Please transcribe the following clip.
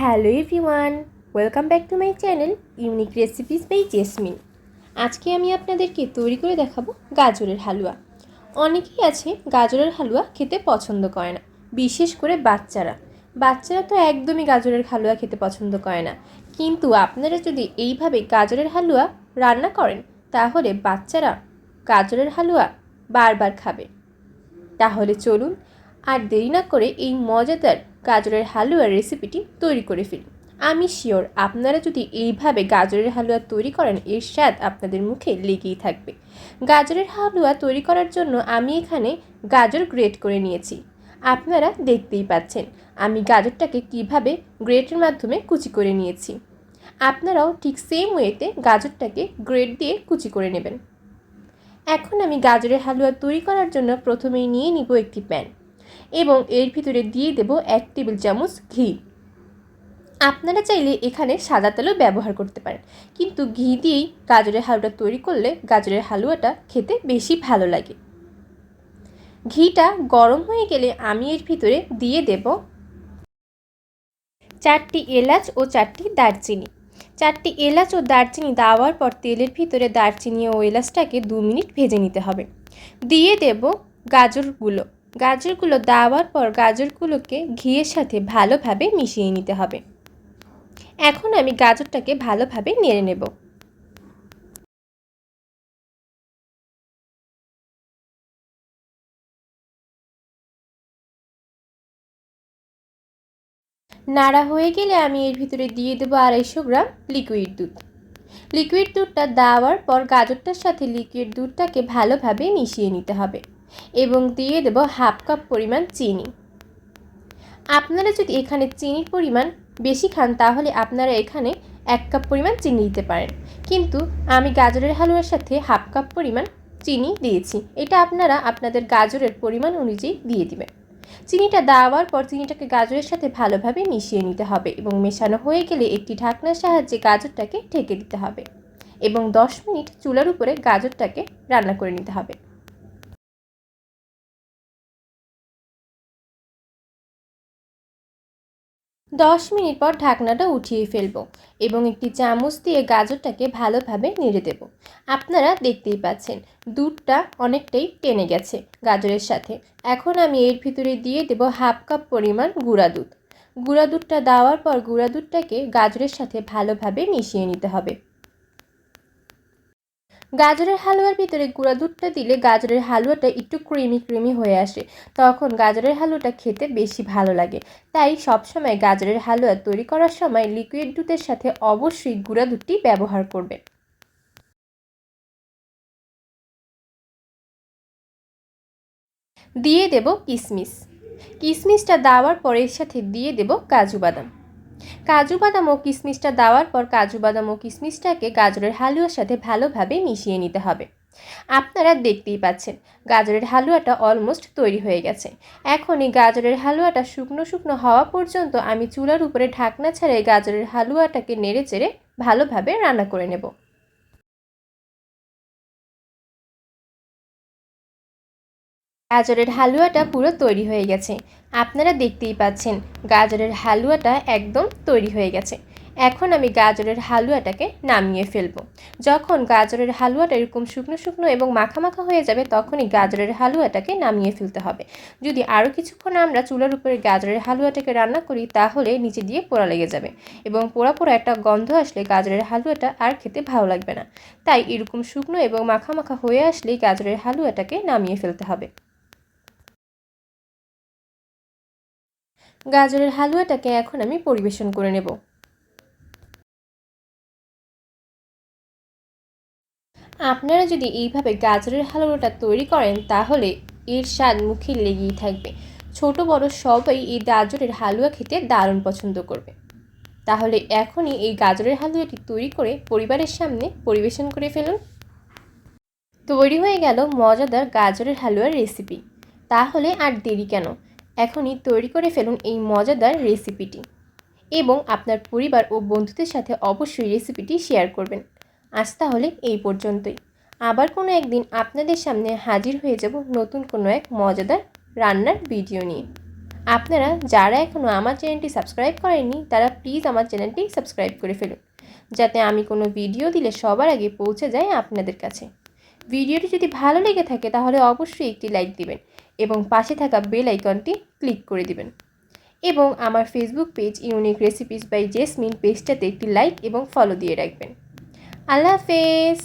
Hello everyone, welcome back to my channel unique recipes by Jesmin. আজকে আমি আপনাদেরকে তৈরি করে দেখাবো গাজরের হালুয়া। অনেকেই আছে গাজরের হালুয়া খেতে পছন্দ করে না, বিশেষ করে বাচ্চারা তো একদমই গাজরের হালুয়া খেতে পছন্দ করে না। কিন্তু আপনারা যদি এইভাবে গাজরের হালুয়া রান্না করেন তাহলে বাচ্চারা গাজরের হালুয়া বারবার খাবে। তাহলে চলুন আর দেরি না করে এই মজাদার গাজরের হালুয়ার রেসিপিটি তৈরি করে ফেলি। আমি শিওর আপনারা যদি এইভাবে গাজরের হালুয়া তৈরি করেন এর স্বাদ আপনাদের মুখে লেগেই থাকবে। গাজরের হালুয়া তৈরি করার জন্য আমি এখানে গাজর গ্রেট করে নিয়েছি। আপনারা দেখতেই পাচ্ছেন আমি গাজরটাকে কিভাবে গ্রেটের মাধ্যমে কুচি করে নিয়েছি। আপনারাও ঠিক সেম ওয়েতে গাজরটাকে গ্রেট দিয়ে কুচি করে নেবেন। এখন আমি গাজরের হালুয়া তৈরি করার জন্য প্রথমেই নিয়ে নিব একটি প্যান এবং এর ভিতরে দিয়ে দেব 1 টেবিল চামচ ঘি। আপনারা চাইলে এখানে সাদা তেলও ব্যবহার করতে পারেন, কিন্তু ঘি দিয়েই গাজরের হালুয়াটা তৈরি করলে গাজরের হালুয়াটা খেতে বেশি ভালো লাগে। ঘিটা গরম হয়ে গেলে আমি এর ভিতরে দিয়ে দেব 4টি এলাচ ও 4টি দারচিনি। 4টি এলাচ ও দারচিনি দেওয়ার পর তেলের ভিতরে দারচিনি ও এলাচটাকে 2 মিনিট ভেজে নিতে হবে। দিয়ে দেব গাজরগুলো দেওয়ার পর গাজরগুলোকে ঘিয়ের সাথে ভালোভাবে মিশিয়ে নিতে হবে। এখন আমি গাজরটাকে ভালোভাবে নেড়ে নেব। নাড়া হয়ে গেলে আমি এর ভিতরে দিয়ে দেব 250 গ্রাম লিকুইড দুধ। লিকুইড দুধটা দেওয়ার পর গাজরটার সাথে লিকুইড দুধটাকে ভালোভাবে মিশিয়ে নিতে হবে এবং দিয়ে দেব 1/2 কাপ পরিমাণ চিনি। আপনারা যদি এখানে চিনির পরিমাণ বেশি খান তাহলে আপনারা এখানে 1 কাপ পরিমাণ চিনি দিতে পারেন, কিন্তু আমি গাজরের হালুয়ার সাথে 1/2 কাপ পরিমাণ চিনি দিয়েছি। এটা আপনারা আপনাদের গাজরের পরিমাণ অনুযায়ী দিয়ে দিবেন। চিনিটা দেওয়ার পর চিনিটাকে গাজরের সাথে ভালোভাবে মিশিয়ে নিতে হবে এবং মেশানো হয়ে গেলে একটি ঢাকনার সাহায্যে গাজরটাকে ঢেকে দিতে হবে এবং 10 মিনিট চুলার উপরে গাজরটাকে রান্না করে নিতে হবে। 10 মিনিট পর ঢাকনাটা উঠিয়ে ফেলবো এবং একটি চামচ দিয়ে গাজরটাকে ভালোভাবে নেড়ে দেব। আপনারা দেখতেই পাচ্ছেন দুধটা অনেকটাই টেনে গেছে গাজরের সাথে। এখন আমি এর ভিতরে দিয়ে দেব 1/2 কাপ পরিমাণ গুঁড়া দুধ। গুঁড়া দুধটা দেওয়ার পর গুঁড়া দুধটাকে গাজরের সাথে ভালোভাবে মিশিয়ে নিতে হবে। গাজরের হালুয়ার ভিতরে গুঁড়া দুধটা দিলে গাজরের হালুয়াটা একটু ক্রিমি হয়ে আসে, তখন গাজরের হালুয়াটা খেতে বেশি ভালো লাগে। তাই সবসময় গাজরের হালুয়া তৈরি করার সময় লিকুইড দুধের সাথে অবশ্যই গুঁড়া দুধটি ব্যবহার করবে। দিয়ে দেব কিশমিশটা দেওয়ার পর এর সাথে দিয়ে দেব কাজু বাদাম ও কিশমিশটা দেওয়ার পর কাজু বাদাম ও কিশমিশটাকে গাজরের হালুয়ার সাথে ভালোভাবে মিশিয়ে নিতে হবে। আপনারা দেখতেই পাচ্ছেন গাজরের হালুয়াটা অলমোস্ট তৈরি হয়ে গেছে। এখন এই গাজরের হালুয়াটা শুকনো হওয়া পর্যন্ত আমি চুলার উপরে ঢাকনা ছাড়াই গাজরের হালুয়াটাকে নেড়েচেড়ে ভালোভাবে রান্না করে নেব। গাজরের হালুয়াটা পুরো তৈরি হয়ে গেছে। আপনারা দেখতেই পাচ্ছেন গাজরের হালুয়াটা একদম তৈরি হয়ে গেছে। এখন আমি গাজরের হালুয়াটাকে নামিয়ে ফেলবো। যখন গাজরের হালুয়াটা এরকম শুকনো এবং মাখা হয়ে যাবে তখনই গাজরের হালুয়াটাকে নামিয়ে ফেলতে হবে। যদি আরও কিছুক্ষণ আমরা চুলার উপরে গাজরের হালুয়াটাকে রান্না করি তাহলে নিচে দিয়ে পোড়া লেগে যাবে এবং পোড়া একটা গন্ধ আসলে গাজরের হালুয়াটা আর খেতে ভালো লাগবে না। তাই এরকম শুকনো এবং মাখা হয়ে আসলেই গাজরের হালুয়াটাকে নামিয়ে ফেলতে হবে। গাজরের হালুয়াটাকে এখন আমি পরিবেশন করে নেব। আপনারা যদি এইভাবে গাজরের হালুয়াটা তৈরি করেন তাহলে এর স্বাদ মুখে লেগেই থাকবে। ছোট বড় সবাই এই গাজরের হালুয়া খেতে দারুণ পছন্দ করবে। তাহলে এখনই এই গাজরের হালুয়াটি তৈরি করে পরিবারের সামনে পরিবেশন করে ফেলুন। তৈরি হয়ে গেল মজাদার গাজরের হালুয়ার রেসিপি। তাহলে আর দেরি কেন, এখনই তৈরি করে ফেলুন এই মজাদার রেসিপিটি এবং আপনার পরিবার ও বন্ধুদের সাথে অবশ্যই রেসিপিটি শেয়ার করবেন। আজ তাহলে এই পর্যন্তই। আবার কোনো একদিন আপনাদের সামনে হাজির হয়ে যাব নতুন কোনো এক মজাদার রান্নার ভিডিও নিয়ে। আপনারা যারা এখনও আমার চ্যানেলটি সাবস্ক্রাইব করেননি তারা প্লিজ আমার চ্যানেলটি সাবস্ক্রাইব করে ফেলুন, যাতে আমি কোনো ভিডিও দিলে সবার আগে পৌঁছে যায় আপনাদের কাছে। ভিডিওটি যদি ভালো লেগে থাকে তাহলে অবশ্যই একটি লাইক দিবেন এবং পাশে থাকা বেল আইকনটি ক্লিক করে দিবেন, এবং আমার Facebook page unique recipes by Jesmin পেজটাতে একটি লাইক এবং ফলো দিয়ে রাখবেন। আল্লাহ হাফেজ।